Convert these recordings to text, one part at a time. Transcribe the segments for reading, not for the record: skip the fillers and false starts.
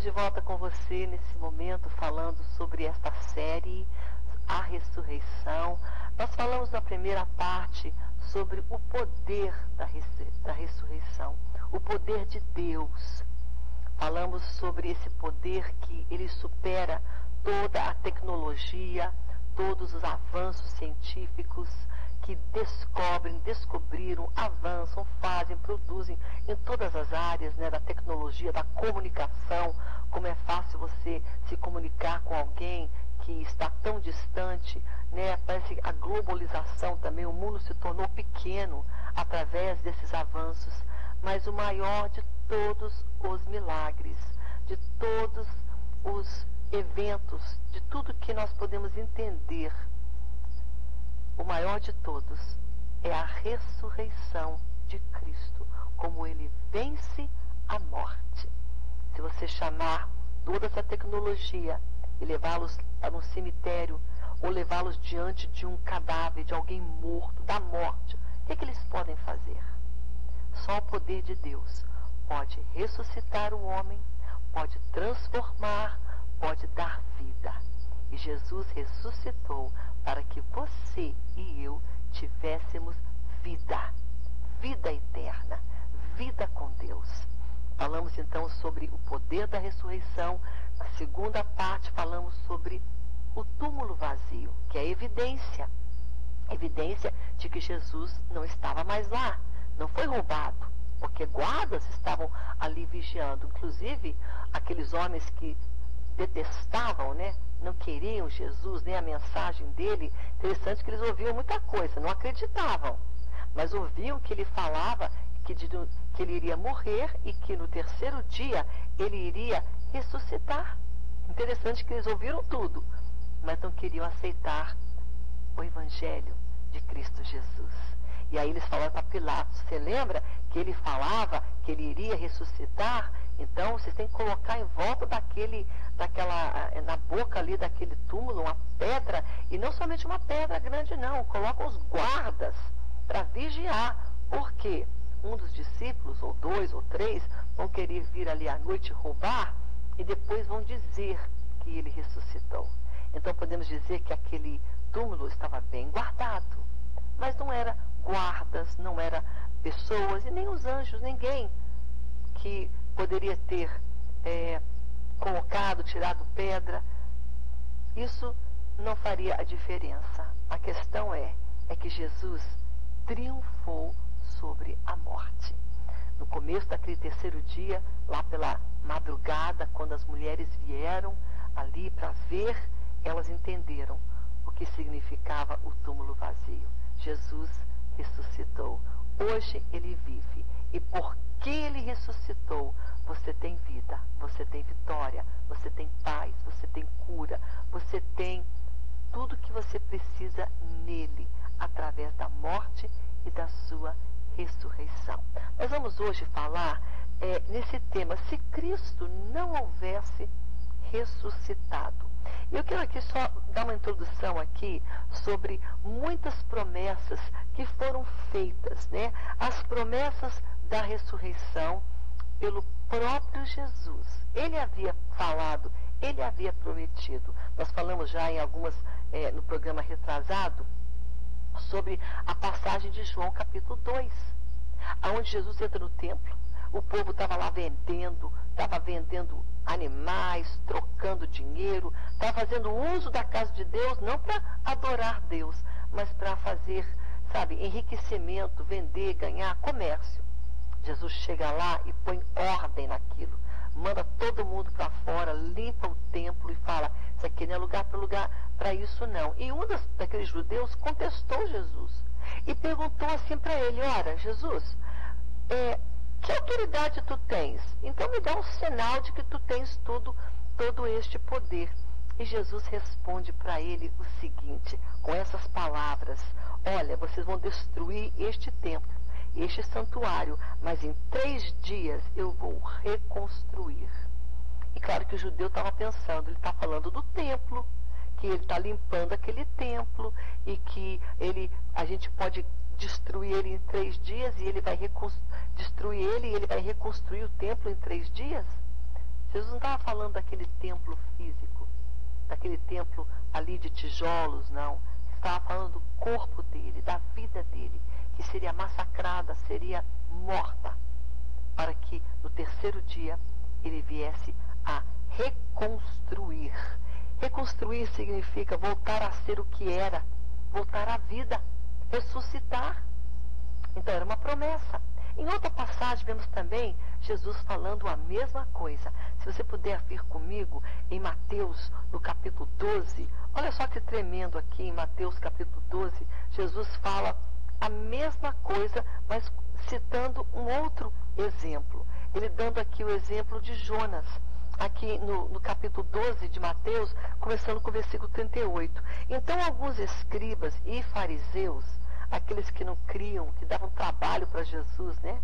Estamos de volta com você nesse momento falando sobre esta série, a ressurreição. Nós falamos na primeira parte sobre o poder da ressurreição, o poder de Deus. Falamos sobre esse poder que ele supera toda a tecnologia, todos os avanços científicos que descobriram, avançam, fazem, produzem em todas as áreas, né, da tecnologia, da comunicação, como é fácil você se comunicar com alguém que está tão distante, né? Parece que a globalização também, o mundo se tornou pequeno através desses avanços, mas o maior de todos os milagres, de todos os eventos, de tudo que nós podemos entender, o maior de todos é a ressurreição de Cristo, como ele vence a morte. Se você chamar toda essa tecnologia e levá-los para um cemitério, ou levá-los diante de um cadáver, de alguém morto, da morte, o que eles podem fazer? Só o poder de Deus pode ressuscitar o homem, pode transformar, pode dar vida. E Jesus ressuscitou para que você e eu tivéssemos vida, vida eterna, vida com Deus. Falamos então sobre o poder da ressurreição. Na segunda parte falamos sobre o túmulo vazio, que é a evidência de que Jesus não estava mais lá, não foi roubado, porque guardas estavam ali vigiando, inclusive aqueles homens que detestavam, né? Não queriam Jesus, nem a mensagem dele. Interessante que eles ouviam muita coisa, não acreditavam, mas ouviam que ele falava que ele iria morrer e que no terceiro dia ele iria ressuscitar. Interessante que eles ouviram tudo, mas não queriam aceitar o evangelho de Cristo Jesus. E aí eles falaram para Pilatos, você lembra que ele falava que ele iria ressuscitar? Então vocês têm que colocar em volta na boca ali daquele túmulo, uma pedra, e não somente uma pedra grande não, colocam os guardas para vigiar, porque um dos discípulos, ou dois, ou três, vão querer vir ali à noite roubar, e depois vão dizer que ele ressuscitou. Então podemos dizer que aquele túmulo estava bem guardado, mas não era guardas, não era pessoas, e nem os anjos, ninguém que poderia ter colocado, tirado pedra. Isso não faria a diferença. A questão é que Jesus triunfou sobre a morte. No começo daquele terceiro dia, lá pela madrugada, quando as mulheres vieram ali para ver, elas entenderam o que significava o túmulo vazio. Jesus ressuscitou. Hoje ele vive. E porque ele ressuscitou, você tem vida, você tem vitória, você tem paz, você tem cura, você tem tudo que você precisa nele, através da morte e da sua ressurreição. Nós vamos hoje falar nesse tema, se Cristo não houvesse ressuscitado. Eu quero aqui só dar uma introdução aqui sobre muitas promessas que foram feitas, né? As promessas da ressurreição pelo próprio Jesus. Ele havia falado, ele havia prometido. Nós falamos já em algumas, no programa retrasado, sobre a passagem de João capítulo 2, onde Jesus entra no templo, o povo estava lá vendendo animais, trocando dinheiro, estava fazendo uso da casa de Deus, não para adorar Deus, mas para fazer, enriquecimento, vender, ganhar, comércio. Jesus chega lá e põe ordem naquilo, manda todo mundo para fora, limpa o templo e fala, isso aqui não é lugar para isso não. E um daqueles judeus contestou Jesus e perguntou assim para ele, ora, Jesus, que autoridade tu tens? Então me dá um sinal de que tu tens todo este poder. E Jesus responde para ele o seguinte, com essas palavras, olha, vocês vão destruir este templo, este santuário, mas em 3 dias eu vou reconstruir. E claro que o judeu estava pensando, ele está falando do templo, que ele está limpando aquele templo, e que a gente pode destruir ele em 3 dias, e ele vai destruir ele e ele vai reconstruir o templo em 3 dias. Jesus não estava falando daquele templo físico, daquele templo ali de tijolos, não. Estava falando do corpo dele, da vida dele, que seria massacrada, seria morta, para que no terceiro dia ele viesse a reconstruir. Reconstruir significa voltar a ser o que era, voltar à vida, ressuscitar. Então era uma promessa. Em outra passagem vemos também Jesus falando a mesma coisa. Se você puder vir comigo em Mateus, no capítulo 12, olha só que tremendo aqui em Mateus capítulo 12, Jesus fala a mesma coisa, mas citando um outro exemplo. Ele dando aqui o exemplo de Jonas, aqui no capítulo 12 de Mateus, começando com o versículo 38. Então alguns escribas e fariseus, aqueles que não criam, que davam trabalho para Jesus, né?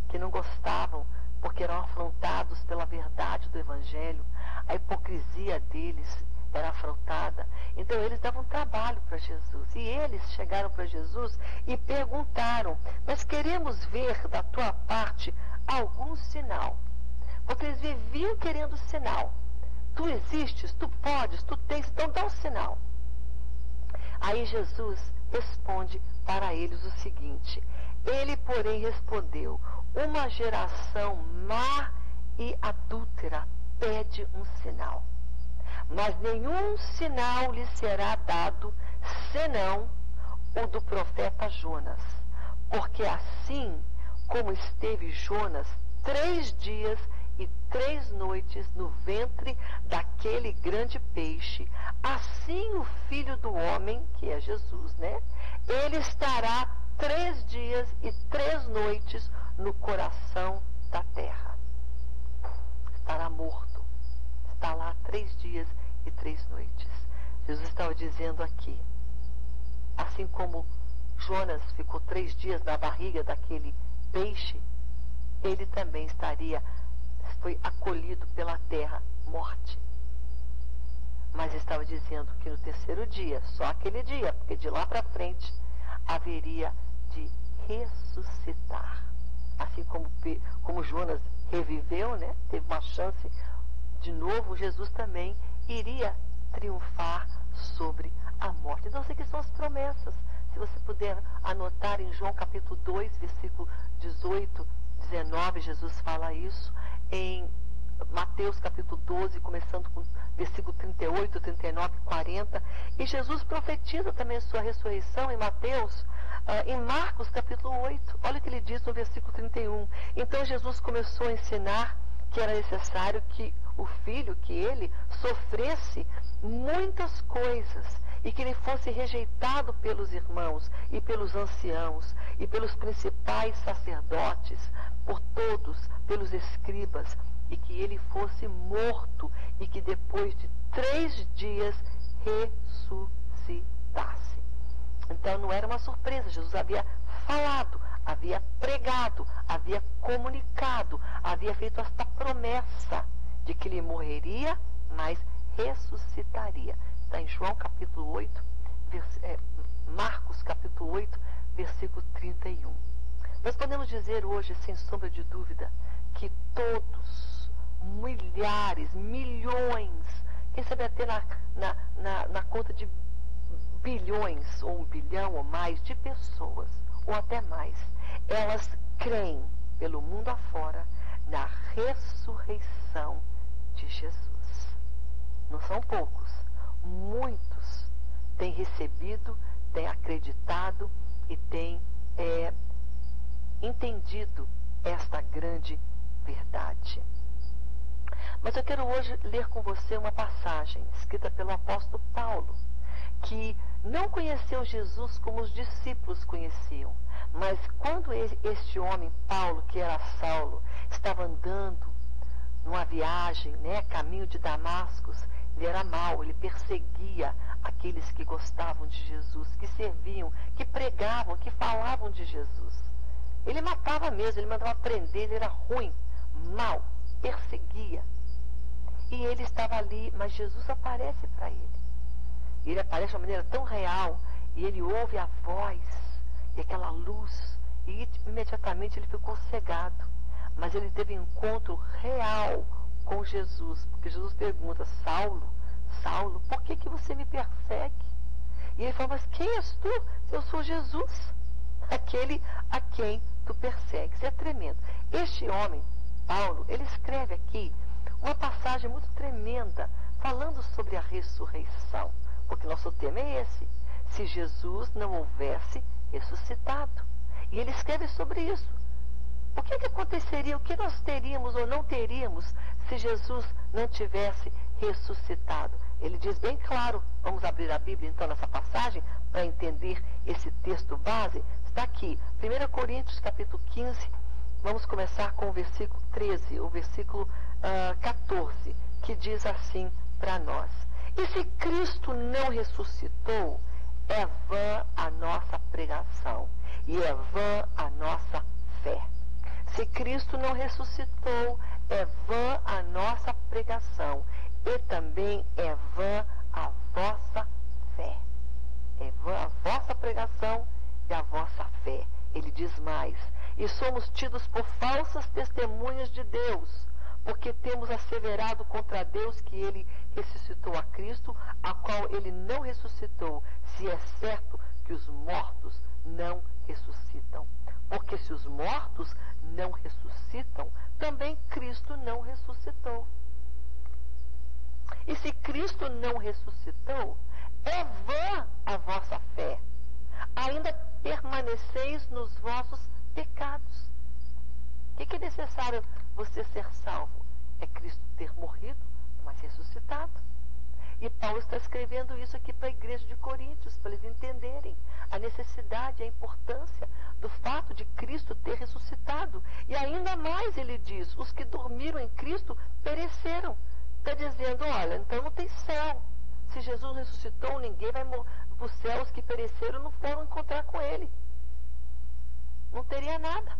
Que não gostavam, porque eram afrontados pela verdade do Evangelho, a hipocrisia deles era afrontada. Então eles davam trabalho para Jesus. E eles chegaram para Jesus e perguntaram: nós queremos ver da tua parte algum sinal. Porque eles viviam querendo sinal. Tu existes, tu podes, tu tens, então dá um sinal. Aí Jesus responde para eles o seguinte: ele, porém, respondeu: uma geração má e adúltera pede um sinal, mas nenhum sinal lhe será dado, senão o do profeta Jonas. Porque assim como esteve Jonas 3 dias e 3 noites no ventre daquele grande peixe, assim o Filho do Homem, que é Jesus, né? Ele estará 3 dias e 3 noites no coração da terra. Estará morto. Está lá 3 dias e 3 noites. Jesus estava dizendo aqui, assim como Jonas ficou 3 dias na barriga daquele peixe, ele também foi acolhido pela terra, morte. Mas estava dizendo que no terceiro dia, só aquele dia, porque de lá para frente, haveria de ressuscitar. Assim como Jonas reviveu, né? Teve uma chance de novo, Jesus também iria triunfar sobre a morte. Então, sei que são as promessas. Se você puder anotar em João capítulo 2, versículo 18, 19, Jesus fala isso. Em Mateus capítulo 12, começando com versículo 38, 39, 40. E Jesus profetiza também a sua ressurreição em Mateus, em Marcos capítulo 8. Olha o que ele diz no versículo 31. Então Jesus começou a ensinar que era necessário que o Filho, que ele sofresse muitas coisas e que ele fosse rejeitado pelos irmãos e pelos anciãos e pelos principais sacerdotes, por todos, pelos escribas, e que ele fosse morto e que depois de 3 dias ressuscitasse. Então não era uma surpresa, Jesus havia falado, havia pregado, havia comunicado, havia feito esta promessa de que ele morreria, mas ressuscitaria. Está em João capítulo 8, Marcos capítulo 8, versículo 31. Nós podemos dizer hoje, sem sombra de dúvida, que todos, milhares, milhões, quem sabe até na conta de bilhões, ou 1 bilhão ou mais de pessoas, ou até mais, elas creem pelo mundo afora na ressurreição de Jesus. Não são poucos, muitos têm recebido, têm acreditado e têm entendido esta grande verdade. Mas eu quero hoje ler com você uma passagem escrita pelo apóstolo Paulo, que não conheceu Jesus como os discípulos conheciam, mas quando este homem, Paulo, que era Saulo, estava andando numa viagem, né, caminho de Damasco, ele era mau, ele perseguia aqueles que gostavam de Jesus, que serviam, que pregavam, que falavam de Jesus. Ele matava mesmo, ele mandava prender, ele era ruim, mau, perseguia. E ele estava ali, mas Jesus aparece para ele. E ele aparece de uma maneira tão real, e ele ouve a voz, e aquela luz, e imediatamente ele ficou cegado. Mas ele teve um encontro real com Jesus, porque Jesus pergunta: Saulo, Saulo, por que você me persegue? E ele fala: mas quem és tu? Eu sou Jesus, aquele a quem tu persegues. É tremendo. Este homem, Paulo, ele escreve aqui uma passagem muito tremenda, falando sobre a ressurreição, porque nosso tema é esse: se Jesus não houvesse ressuscitado. E ele escreve sobre isso. O que aconteceria, o que nós teríamos ou não teríamos se Jesus não tivesse ressuscitado? Ele diz bem claro, vamos abrir a Bíblia então nessa passagem, para entender esse texto base. Está aqui, 1 Coríntios capítulo 15, vamos começar com o versículo 13, o versículo 14, que diz assim para nós: e se Cristo não ressuscitou, é vã a nossa pregação, e é vã a nossa fé. Se Cristo não ressuscitou, é vã a nossa pregação, e também é vã a vossa fé. É vã a vossa pregação e a vossa fé. Ele diz mais: e somos tidos por falsas testemunhas de Deus, porque temos asseverado contra Deus que ele ressuscitou a Cristo, a qual ele não ressuscitou, se é certo que os mortos não ressuscitam. Porque se os mortos não ressuscitam, também Cristo não ressuscitou. E se Cristo não ressuscitou, é vã a vossa fé. Ainda permaneceis nos vossos pecados. O que é necessário você ser salvo? É Cristo ter morrido, mas ressuscitado. E Paulo está escrevendo isso aqui para a igreja de Coríntios, para eles entenderem a necessidade, a importância do fato de Cristo ter ressuscitado. E ainda mais ele diz: os que dormiram em Cristo pereceram. Está dizendo: olha, então não tem céu. Se Jesus ressuscitou, ninguém vai para o céu. Os que pereceram não foram encontrar com ele. Não teria nada.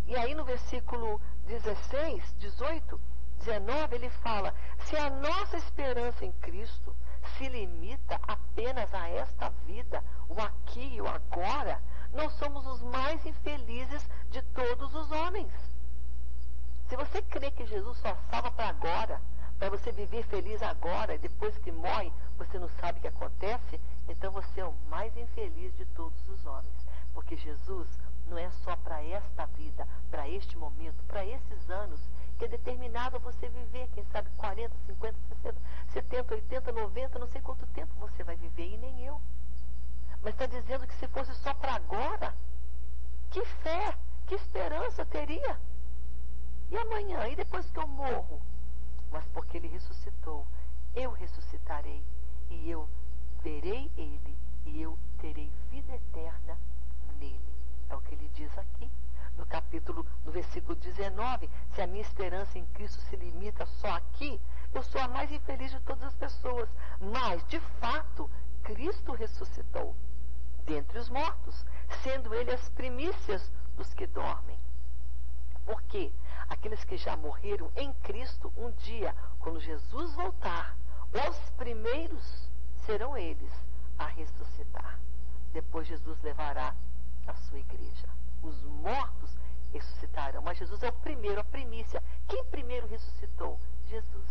E aí no versículo 16, 18, 19, ele fala: se a nossa esperança em Cristo se limita apenas a esta vida, o aqui e o agora, nós somos os mais infelizes de todos os homens. Se você crê que Jesus só salva para agora, para você viver feliz agora, e depois que morre você não sabe o que acontece, então você é o mais infeliz de todos os homens. Porque Jesus não é só para esta vida, para este momento, para esses anos, que é determinado a você viver, quem sabe 40, 50, 60, 70, 80, 90, não sei quanto tempo você vai viver, e nem eu. Mas está dizendo que se fosse só para agora, que fé, que esperança teria? E amanhã, e depois que eu morro? Mas porque ele ressuscitou, eu ressuscitarei, e eu verei ele, e eu terei vida eterna nele. É o que ele diz aqui. No versículo 19, se a minha esperança em Cristo se limita só aqui, eu sou a mais infeliz de todas as pessoas. Mas, de fato, Cristo ressuscitou dentre os mortos, sendo ele as primícias dos que dormem. Porque aqueles que já morreram em Cristo, um dia, quando Jesus voltar, os primeiros serão eles a ressuscitar. Depois Jesus levará a sua igreja. Os mortos ressuscitarão, mas Jesus é o primeiro, a primícia. Quem primeiro ressuscitou? Jesus.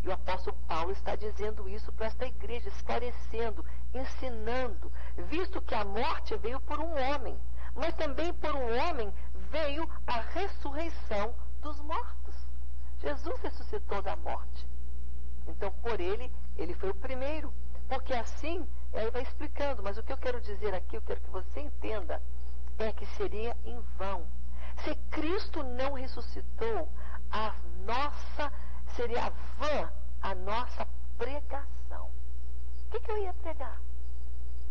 E o apóstolo Paulo está dizendo isso para esta igreja, esclarecendo, ensinando, visto que a morte veio por um homem, mas também por um homem veio a ressurreição dos mortos. Jesus ressuscitou da morte. Então, por ele foi o primeiro. Porque assim, ele vai explicando, mas o que eu quero dizer aqui, eu quero que você entenda, é que seria em vão. Se Cristo não ressuscitou, seria vã a nossa pregação. O que eu ia pregar?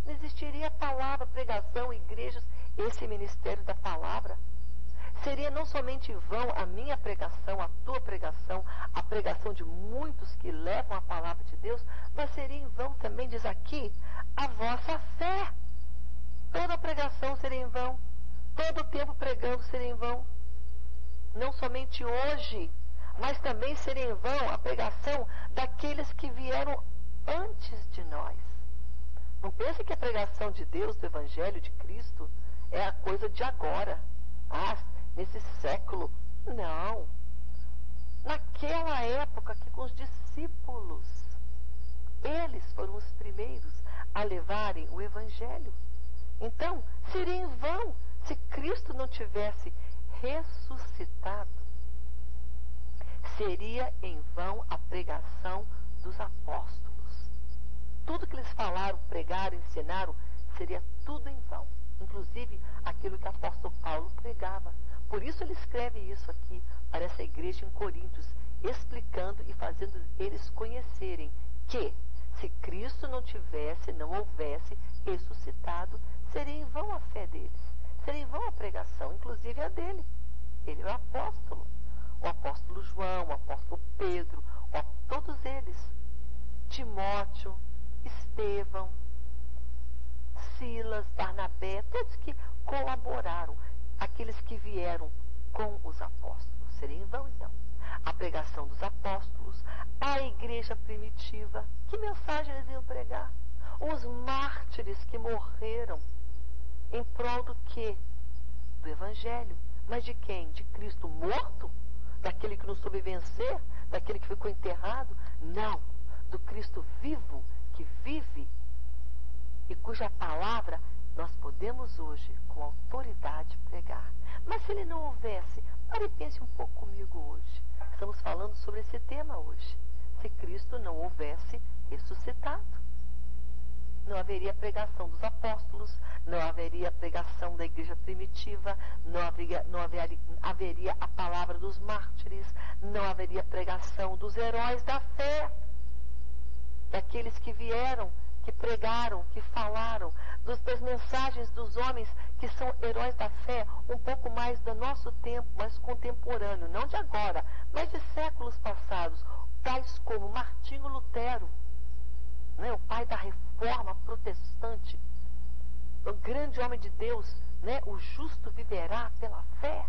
Não existiria palavra, pregação, igrejas, esse ministério da palavra. Seria não somente vão a minha pregação, a tua pregação, a pregação de muitos que levam a palavra de Deus, mas seria em vão também, diz aqui, a vossa fé. Toda a pregação seria em vão. Todo o tempo pregando seria em vão. Não somente hoje, mas também seria em vão a pregação daqueles que vieram antes de nós. Não pense que a pregação de Deus, do Evangelho de Cristo, é a coisa de agora. Nesse século. Não. naquela época aqui com os discípulos. Eles foram os primeiros a levarem o Evangelho. Então, seria em vão se Cristo não tivesse ressuscitado. Seria em vão a pregação dos apóstolos. Tudo que eles falaram, pregaram, ensinaram, seria tudo em vão. Inclusive aquilo que o apóstolo Paulo pregava. Por isso ele escreve isso aqui para essa igreja em Coríntios, explicando e fazendo eles conhecerem que se Cristo não houvesse ressuscitado, seria em vão a fé deles. Seria em vão a pregação, inclusive a dele. Ele é o apóstolo. O apóstolo João, o apóstolo Pedro, todos eles. Timóteo, Estevão, Silas, Barnabé, todos que colaboraram, aqueles que vieram com os apóstolos. Seria em vão, então, a pregação dos apóstolos, a igreja primitiva. Que mensagem eles iam pregar? Os mártires que morreram em prol do quê? Do Evangelho. Mas de quem? De Cristo morto? Daquele que não soube vencer? Daquele que ficou enterrado? Não. Do Cristo vivo, que vive e cuja palavra nós podemos hoje, com autoridade, pregar. Mas se ele não houvesse, pare e pense um pouco comigo hoje. Estamos falando sobre esse tema hoje. Se Cristo não houvesse ressuscitado, não haveria pregação dos apóstolos, não haveria pregação da igreja primitiva, não haveria a palavra dos mártires, não haveria pregação dos heróis da fé, daqueles que vieram, que pregaram, que falaram, das mensagens dos homens que são heróis da fé, um pouco mais do nosso tempo, mais contemporâneo, não de agora, mas de séculos passados, tais como Martinho Lutero, né, o pai da reforma protestante, o grande homem de Deus, né, o justo viverá pela fé.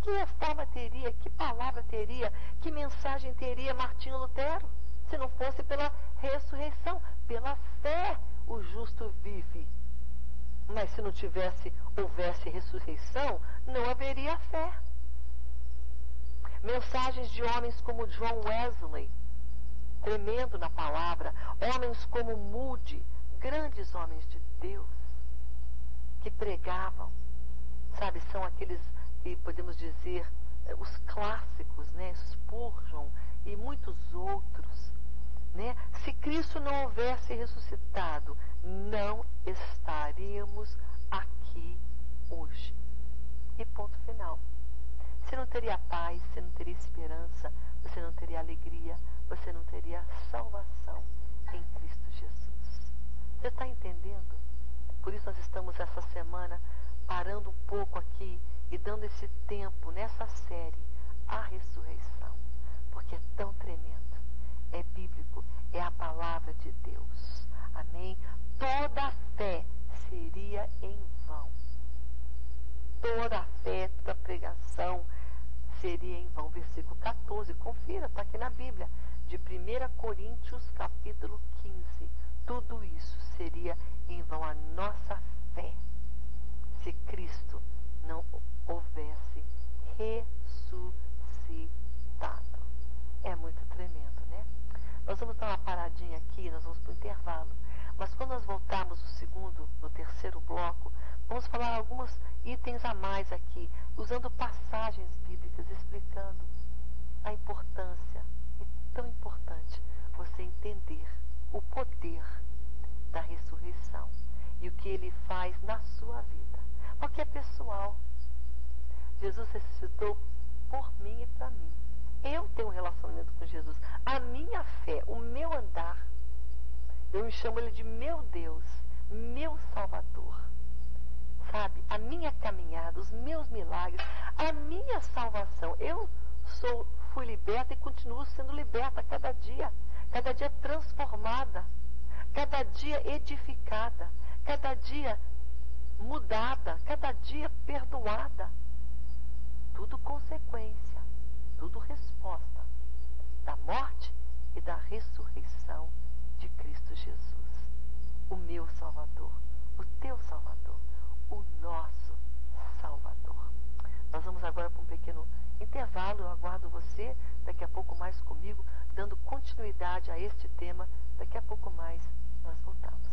Que reforma teria, que palavra teria, que mensagem teria Martinho Lutero, se não fosse pela ressurreição? Pela fé o justo vive. Mas se não houvesse ressurreição, não haveria fé. Mensagens de homens como John Wesley, tremendo na palavra, homens como Moody, grandes homens de Deus, que pregavam, sabe, são aqueles que podemos dizer, os clássicos, né, Spurgeon e muitos outros, né? Se Cristo não houvesse ressuscitado, não estaríamos aqui hoje. E ponto final. Você não teria paz, você não teria esperança, você não teria alegria, você não teria salvação em Cristo Jesus. Você está entendendo? Por isso nós estamos essa semana parando um pouco aqui e dando esse tempo nessa série, a ressurreição, porque é tão tremendo, é bíblico, é a palavra de Deus. Amém? Toda a fé seria em vão. Toda a fé, toda a pregação seria em vão. Versículo 14, confira, está aqui na Bíblia, de 1 Coríntios capítulo 15. Tudo isso seria em vão, a nossa fé, se Cristo não houvesse ressuscitado. É muito tremendo, né? Nós vamos dar uma paradinha aqui, nós vamos para o intervalo. Mas quando nós voltarmos no terceiro bloco, vamos falar alguns itens a mais aqui, usando passagens bíblicas, explicando a importância, e tão importante, você entender o poder da ressurreição e o que ele faz na sua vida. Porque é pessoal. Jesus ressuscitou por mim e para mim. Eu tenho um relacionamento com Jesus. A minha fé, o meu andar, eu chamo ele de meu Deus, meu Salvador. Sabe? A minha caminhada, os meus milagres, a minha salvação. Eu fui liberta e continuo sendo liberta cada dia transformada, cada dia edificada, cada dia mudada, cada dia perdoada. Tudo consequência, tudo resposta da morte e da ressurreição de Cristo Jesus. O meu Salvador, o teu Salvador, o nosso Salvador. Nós vamos agora para um pequeno intervalo. intervalo, eu aguardo você daqui a pouco mais comigo, dando continuidade a este tema. Daqui a pouco mais nós voltamos.